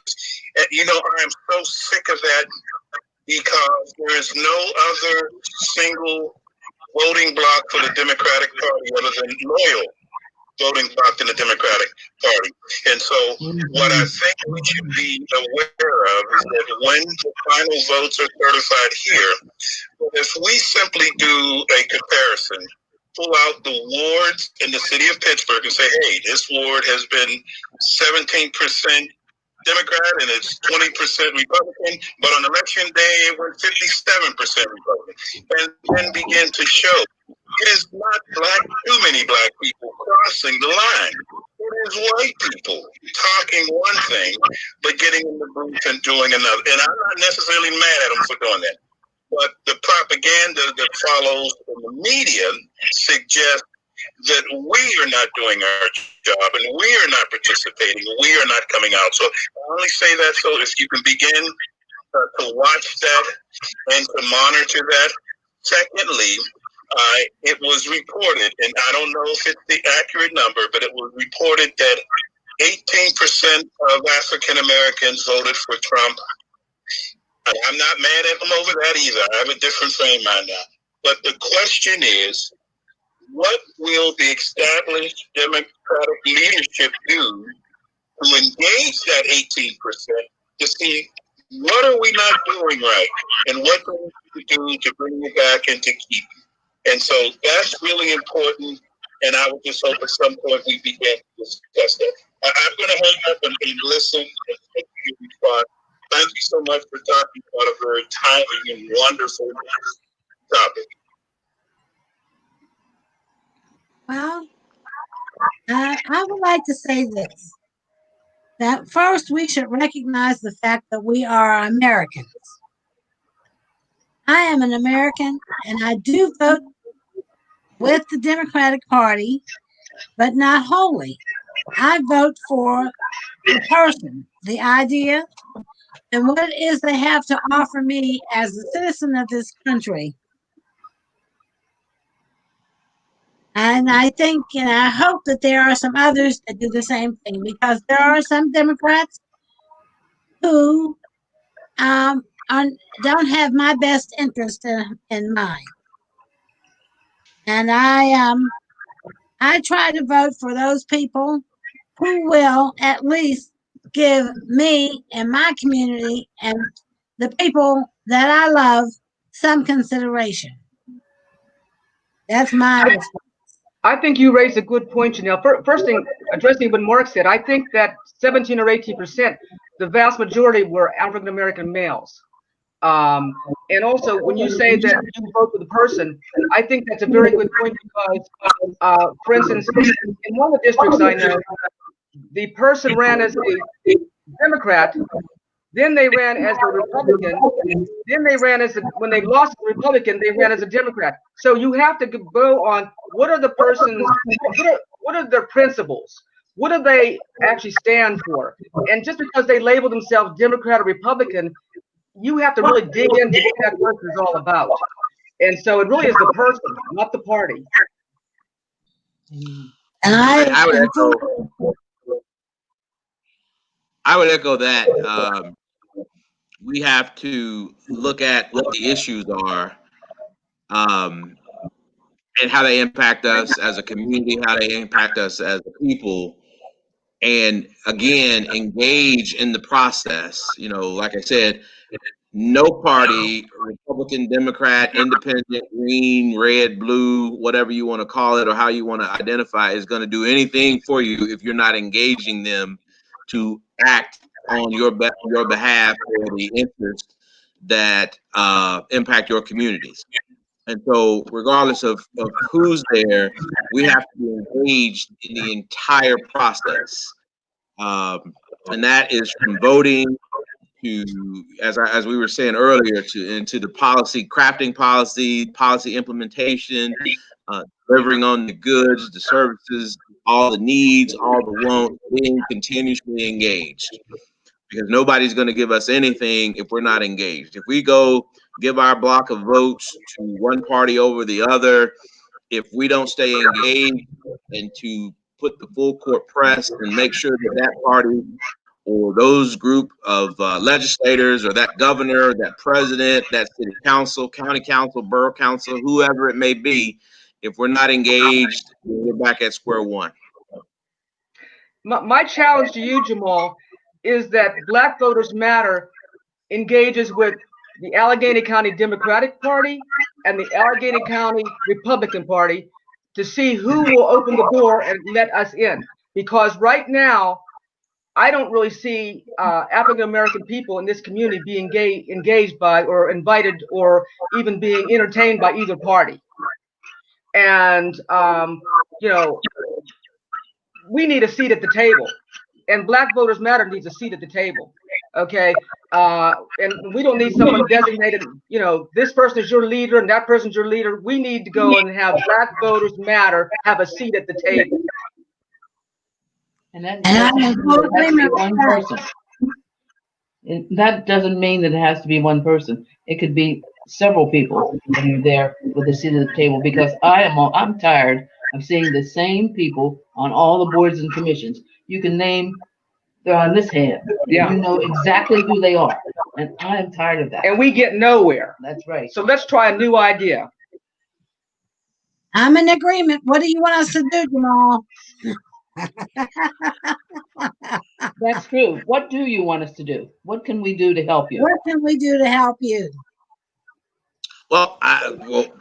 F: And, you know, I am so sick of that because there is no other single voting bloc for the Democratic Party other than loyal voting bloc in the Democratic Party. And so what I think we should be aware of is that when the final votes are certified here, if we simply do a comparison, pull out the wards in the city of Pittsburgh and say, hey, this ward has been 17% Democrat and it's 20% Republican, but on election day it went 57% Republican, and then begin to show it is not too many black people crossing the line. It is white people talking one thing, but getting in the booth and doing another. And I'm not necessarily mad at them for doing that, but the propaganda that follows in the media suggests that we are not doing our job and we are not participating, we are not coming out. So I only say that so if you can begin to watch that and to monitor that. Secondly, it was reported, and I don't know if it's the accurate number, but it was reported that 18% of African Americans voted for Trump. I'm not mad at them over that either. I have a different frame mind now. But the question is, what will the established Democratic leadership do to engage that 18% to see what are we not doing right and what do we do to bring it back and to keep it? And so that's really important. And I would just hope at some point we begin to discuss that. I'm going to hang up and listen and take your response. Thank you so much for talking about a very timely and wonderful topic.
A: Well, I would like to say this, that first we should recognize the fact that we are Americans. I am an American and I do vote with the Democratic Party, but not wholly. I vote for the person, the idea, and what it is they have to offer me as a citizen of this country. And I think, and I hope that there are some others that do the same thing, because there are some Democrats who don't have my best interest in mind. And I try to vote for those people who will at least give me and my community and the people that I love some consideration. That's my response.
B: I think you raised a good point, Janelle. First thing, addressing what Mark said, I think that 17 or 18%, the vast majority were African American males. And also, when you say that you vote for the person, I think that's a very good point because, for instance, in one of the districts I know, the person ran as a Democrat, then they ran as a Republican, then they ran as when they lost the Republican, they ran as a Democrat. So you have to go on what are the person's, what are their principles? What do they actually stand for? And just because they label themselves Democrat or Republican, you have to really dig into what that person is all about. And so it really is the person, not the party.
A: And
D: I would echo that. We have to look at what the issues are, and how they impact us as a community, how they impact us as a people, and again, engage in the process. You know, like I said, no party, Republican, Democrat, Independent, green, red, blue, whatever you want to call it or how you want to identify, is going to do anything for you if you're not engaging them to act on your behalf or the interests that impact your communities. And so regardless of who's there, we have to be engaged in the entire process. And that is from voting to, as we were saying earlier, into the policy, crafting policy implementation, delivering on the goods, the services, all the needs, all the wants, being continuously engaged. Because nobody's going to give us anything if we're not engaged. If we go give our block of votes to one party over the other, if we don't stay engaged and to put the full court press and make sure that that party or those group of legislators or that governor, that president, that city council, county council, borough council, whoever it may be, if we're not engaged, we're back at square one.
B: My challenge to you, Jamal, is that Black Voters Matter engages with the Allegheny County Democratic Party and the Allegheny County Republican Party to see who will open the door and let us in. Because right now, I don't really see African American people in this community being engaged by or invited or even being entertained by either party. And, you know, we need a seat at the table, and Black Voters Matter needs a seat at the table. Okay. And we don't need someone designated, you know, this person is your leader and that person's your leader. We need to go and have Black Voters Matter have a seat at the table.
C: And that doesn't mean it has to be one person. That doesn't mean that it has to be one person. It could be several people that are there with a seat at the table, because I'm tired of seeing the same people on all the boards and commissions. You can name, they're on this hand.
B: Yeah.
C: You know exactly who they are. And I am tired of that.
B: And we get nowhere.
C: That's right.
B: So let's try a new idea.
A: I'm in agreement. What do you want us to do, Jamal?
C: That's true. What do you want us to do? What can we do to help you?
A: What can we do to help you?
D: Well,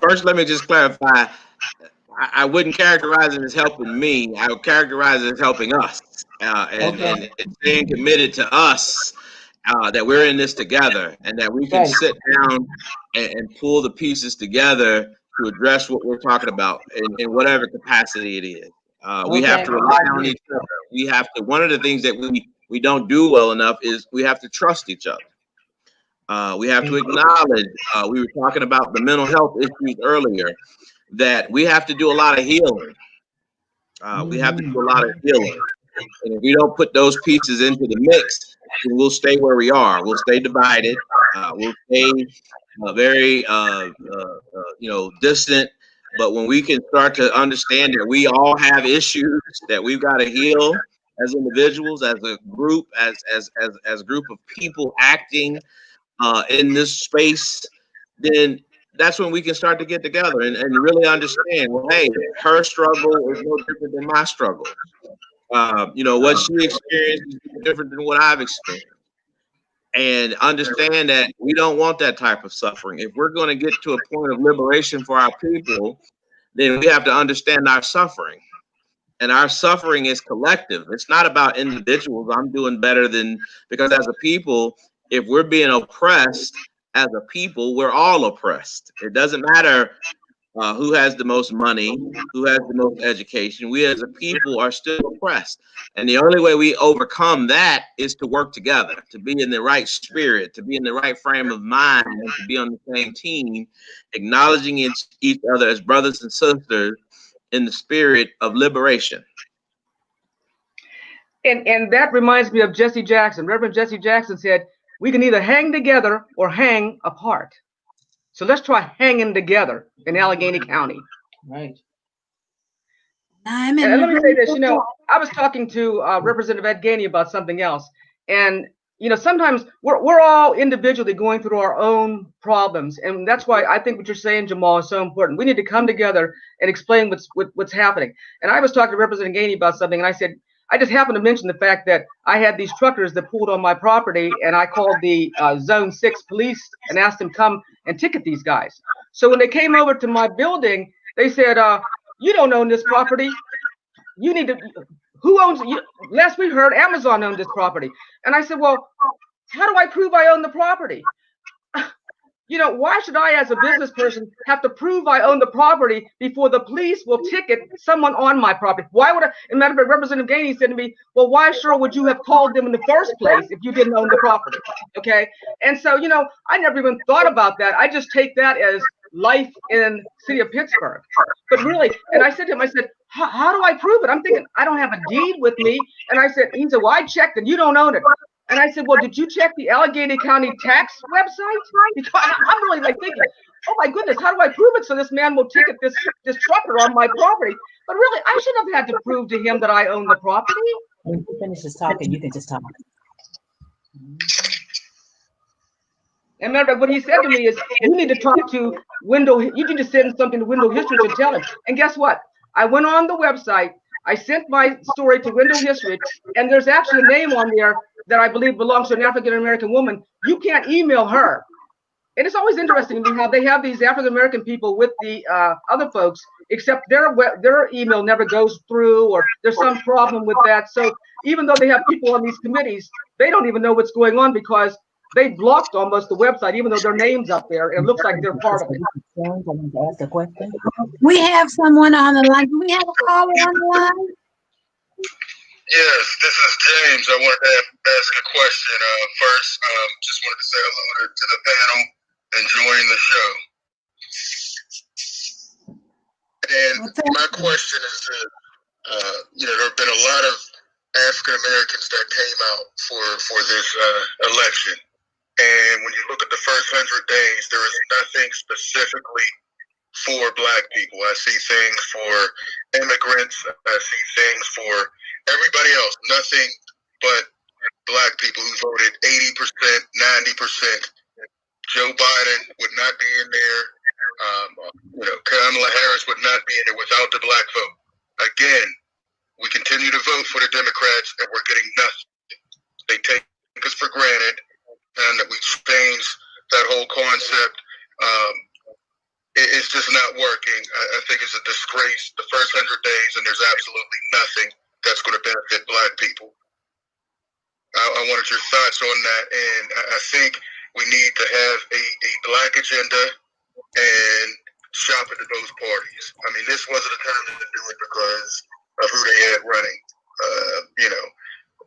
D: first, let me just clarify. I wouldn't characterize it as helping me. I would characterize it as helping us, and staying committed to us, that we're in this together, and that we can sit down and pull the pieces together to address what we're talking about in whatever capacity it is. We have to rely on each other. We have to. One of the things that we don't do well enough is we have to trust each other. We have to acknowledge. We were talking about the mental health issues earlier. That we have to do a lot of healing. We have to do a lot of healing. And if we don't put those pieces into the mix, then we'll stay where we are. We'll stay divided. We'll stay very, distant. But when we can start to understand that we all have issues that we've got to heal as individuals, as a group, as a group of people acting in this space, then that's when we can start to get together and really understand, well, hey, her struggle is no different than my struggle. What she experienced is different than what I've experienced. And understand that we don't want that type of suffering. If we're going to get to a point of liberation for our people, then we have to understand our suffering. And our suffering is collective. It's not about individuals. I'm doing better than, because as a people, if we're being oppressed, as a people, we're all oppressed. It doesn't matter who has the most money, who has the most education. We as a people are still oppressed. And the only way we overcome that is to work together, to be in the right spirit, to be in the right frame of mind, and to be on the same team, acknowledging each other as brothers and sisters in the spirit of liberation.
B: And that reminds me of Jesse Jackson. Reverend Jesse Jackson said, we can either hang together or hang apart. So let's try hanging together in Allegheny County.
C: Right.
B: And let me say this, I was talking to Representative Ed Gainey about something else. And, sometimes we're all individually going through our own problems. And that's why I think what you're saying, Jamal, is so important. We need to come together and explain what's happening. And I was talking to Representative Gainey about something, and I said, I just happened to mention the fact that I had these truckers that pulled on my property, and I called the Zone 6 police and asked them to come and ticket these guys. So when they came over to my building, they said, you don't own this property. You need to, who owns it? Last we heard, Amazon owned this property. And I said, well, how do I prove I own the property? Why should I, as a business person, have to prove I own the property before the police will ticket someone on my property? Why would I? And matter of fact, Representative Gainey said to me, well, why sure would you have called them in the first place if you didn't own the property? Okay. And so, I never even thought about that. I just take that as life in the city of Pittsburgh. But really, and I said to him, I said, how do I prove it? I'm thinking, I don't have a deed with me. And he said, well, I checked and you don't own it. And I said, well, did you check the Allegheny County tax website? Because I'm really like thinking, oh my goodness, how do I prove it so this man will ticket this trucker on my property? But really, I shouldn't have had to prove to him that I own the property.
E: When he finishes talking, you can just talk.
B: And remember, what he said to me is, you need to talk to you need to send something to Window History to tell him. And guess what? I went on the website, I sent my story to Window History, and there's actually a name on there that I believe belongs to an African-American woman. You can't email her. And it's always interesting to me how they have these African-American people with the other folks, except their email never goes through, or there's some problem with that. So even though they have people on these committees, they don't even know what's going on because they blocked almost the website, even though their name's up there. It looks like they're part of it.
E: Ask a question.
A: We have someone on the line. Do we have a caller on the line?
F: Yes, this is James. I wanted to ask a question first. Just wanted to say hello to the panel, enjoying the show. And my question is that, there have been a lot of African Americans that came out for this election. And when you look at the first 100 days, there is nothing specifically for Black people. I see things for immigrants. I see things for everybody else. Nothing but Black people who voted 80%, 90%. Joe Biden would not be in there. Kamala Harris would not be in there without the Black vote. Again, we continue to vote for the Democrats, and we're getting nothing. They take us for granted, and that we change that whole concept. It's just not working. I think it's a disgrace the first 100 days, and there's absolutely nothing that's going to benefit Black people. I wanted your thoughts on that, and I think we need to have a Black agenda and shop at those parties. I mean, this wasn't a time to do it because of who they had running.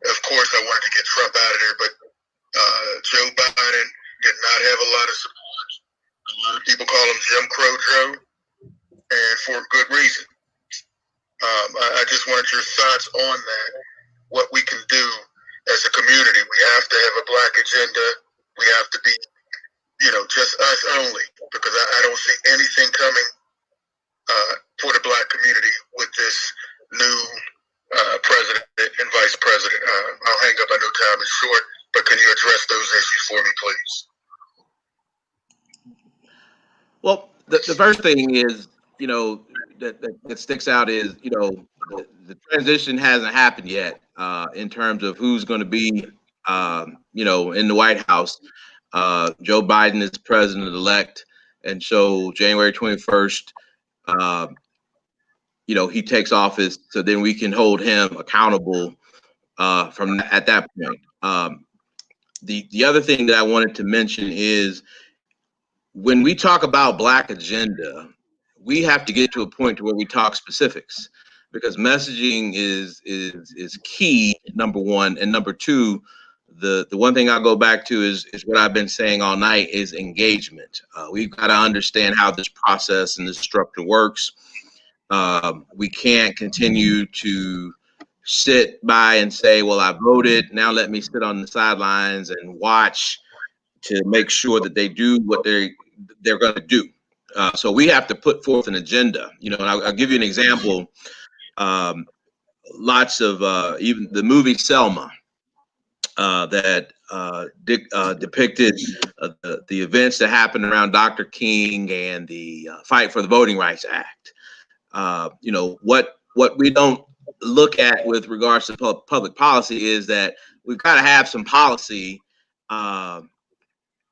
F: Of course, I wanted to get Trump out of there, but Joe Biden did not have a lot of support. A lot of people call him Jim Crow Joe, and for good reason. I just wanted your thoughts on that, what we can do as a community. We have to have a Black agenda. We have to be, just us only, because I don't see anything coming for the Black community with this new president and vice president. I'll hang up. I know time is short, but can you address those issues for me, please?
D: Well, the first thing is, that sticks out is, the transition hasn't happened yet in terms of who's going to be, in the White House. Joe Biden is president-elect, and so January 21st, he takes office, so then we can hold him accountable from at that point. The other thing that I wanted to mention is, when we talk about Black agenda, we have to get to a point to where we talk specifics, because messaging is key, number one, and number two, the one thing I'll go back to is what I've been saying all night is engagement. We've got to understand how this process and this structure works. We can't continue to sit by and say, well, I voted, now let me sit on the sidelines and watch to make sure that they do what they're going to do. So we have to put forth an agenda. And I'll give you an example. Lots of even the movie Selma that depicted the events that happened around Dr. King and the fight for the Voting Rights Act. What we don't look at with regards to public policy is that we've got to have some policy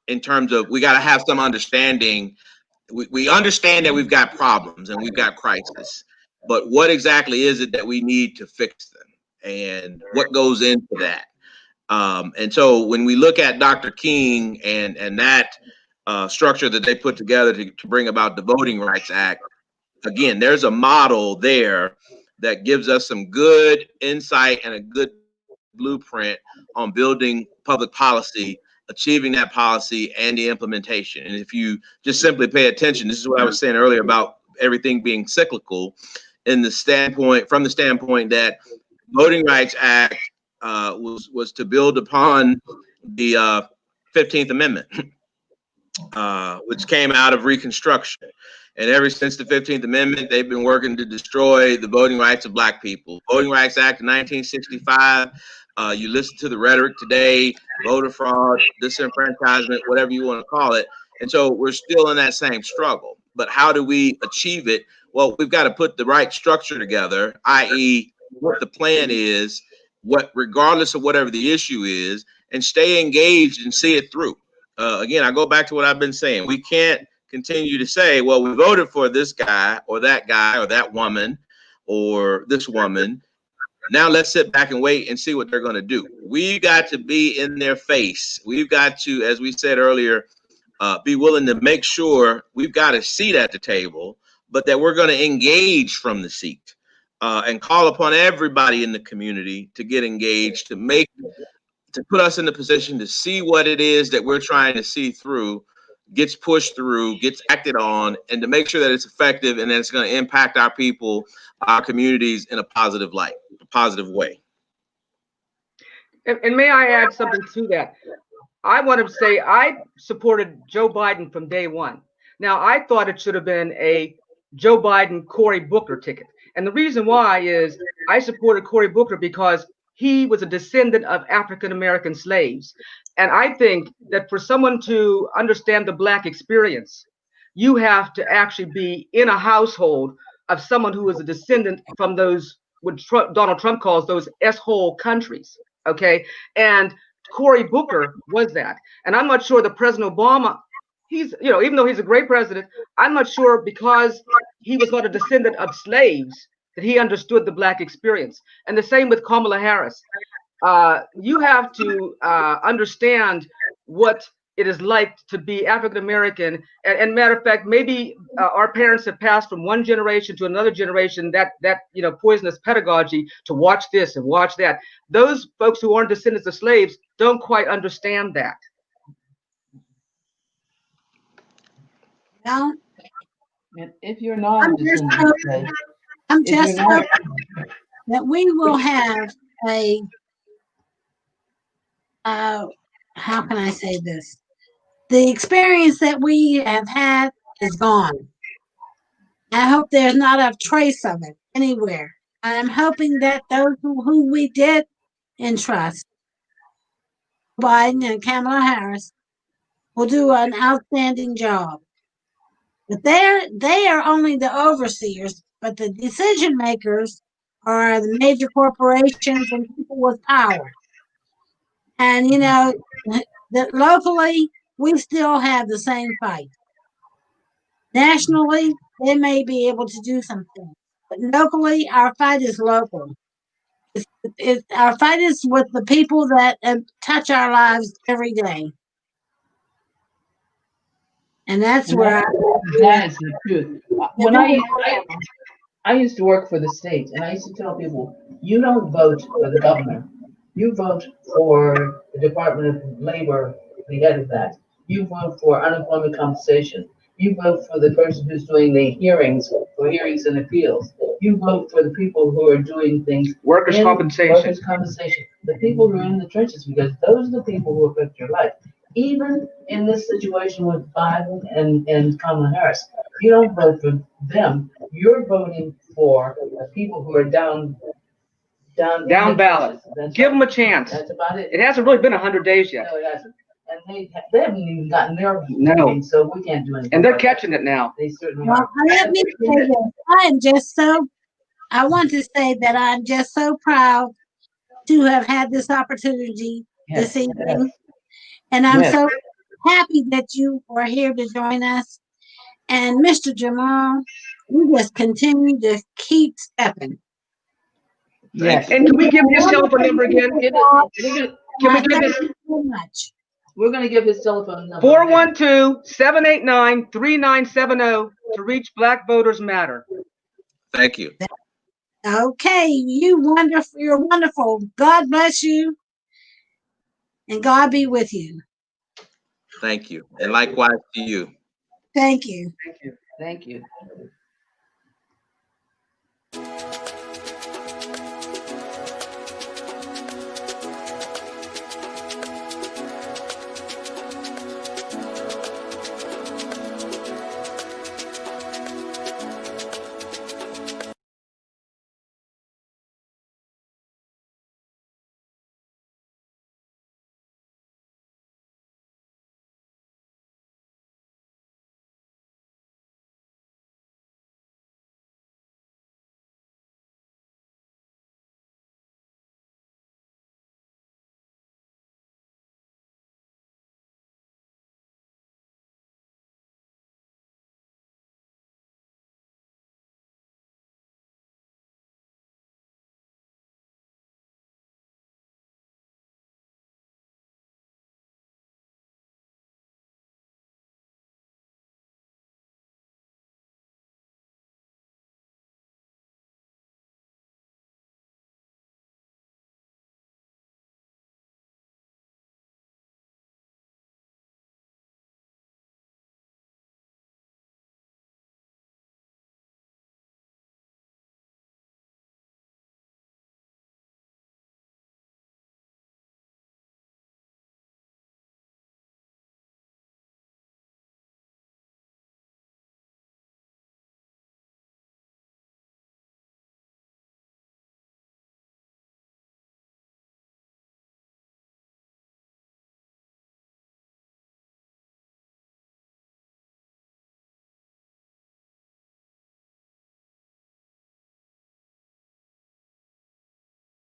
D: in terms of, we got to have some understanding. We understand that we've got problems and we've got crisis, but what exactly is it that we need to fix them, and what goes into that? And so when we look at Dr. King and that structure that they put together to bring about the Voting Rights Act, again, there's a model there that gives us some good insight and a good blueprint on building public policy, achieving that policy, and the implementation. And if you just simply pay attention, this is what I was saying earlier about everything being cyclical from the standpoint that Voting Rights Act was to build upon the 15th Amendment, which came out of Reconstruction. And ever since the 15th Amendment, they've been working to destroy the voting rights of Black people. Voting Rights Act of 1965, you listen to the rhetoric today, voter fraud, disenfranchisement, whatever you want to call it. And so we're still in that same struggle. But how do we achieve it? Well, we've got to put the right structure together, i.e. what the plan is, what, regardless of whatever the issue is, and stay engaged and see it through. Again, I go back to what I've been saying. We can't continue to say, well, we voted for this guy or that woman or this woman. Now let's sit back and wait and see what they're going to do. We've got to be in their face. We've got to, as we said earlier, be willing to make sure we've got a seat at the table, but that we're going to engage from the seat and call upon everybody in the community to get engaged, to put us in the position to see what it is that we're trying to see through, gets pushed through, gets acted on, and to make sure that it's effective and that it's going to impact our people, our communities in a positive light, a positive way.
B: And may I add something to that? I want to say I supported Joe Biden from day one. Now, I thought it should have been a Joe Biden, Cory Booker ticket. And the reason why is I supported Cory Booker because he was a descendant of African-American slaves. And I think that for someone to understand the Black experience, you have to actually be in a household of someone who is a descendant from those, what Donald Trump calls those S-hole countries, okay? And Cory Booker was that. And I'm not sure that President Obama, he's, you know, even though he's a great president, I'm not sure because he was not a descendant of slaves that he understood the Black experience. And the same with Kamala Harris. You have to understand what it is like to be African-American. And matter of fact, maybe our parents have passed from one generation to another generation that you know, poisonous pedagogy to watch this and watch that. Those folks who aren't descendants of slaves don't quite understand that.
A: Well,
C: And if you're not a descendant of slaves,
A: I'm
C: if you're
A: just
C: not,
A: hoping that we will have a, how can I say this? The experience that we have had is gone. I hope there's not a trace of it anywhere. I'm hoping that those who we did entrust, Biden and Kamala Harris, will do an outstanding job. But they are only the overseers, but the decision makers are the major corporations and people with power. And you know, that locally we still have the same fight. Nationally, they may be able to do something, but locally, our fight is local. Our fight is with the people that touch our lives every day. And that's where
C: that is the truth. When I used to work for the state, and I used to tell people, you don't vote for the governor. You vote for the Department of Labor, the head of that. You vote for unemployment compensation. You vote for the person who's doing the hearings, for hearings and appeals. You vote for the people who are doing things.
B: Workers' compensation.
C: Workers' compensation. The people who are in the trenches, because those are the people who affect your life. Even in this situation with Biden and Kamala Harris, you don't vote for them. You're voting for the people who are down
B: ballot. Give them a chance.
C: That's about it.
B: It hasn't really been 100 days yet.
C: No, it hasn't. And they haven't even gotten their
B: No.
C: So we can't do anything.
B: And they're catching it now.
C: They certainly
A: well,
C: are.
A: let me say this. I want to say that I'm just so proud to have had this opportunity this evening.
C: Yes.
A: And I'm
C: Yes.
A: so happy that you are here to join us. And Mr. Jamal, you just continue to keep stepping.
C: Yes.
B: And can we give his telephone number again? Can we give his?
A: Thank you so much.
C: We're going to give his telephone number.
B: 412-789-3970 to reach Black Voters Matter.
D: Thank you.
A: Okay, you're wonderful. God bless you. And God be with you.
D: Thank you. And likewise to you.
A: Thank you.
B: Thank you.
C: Thank you.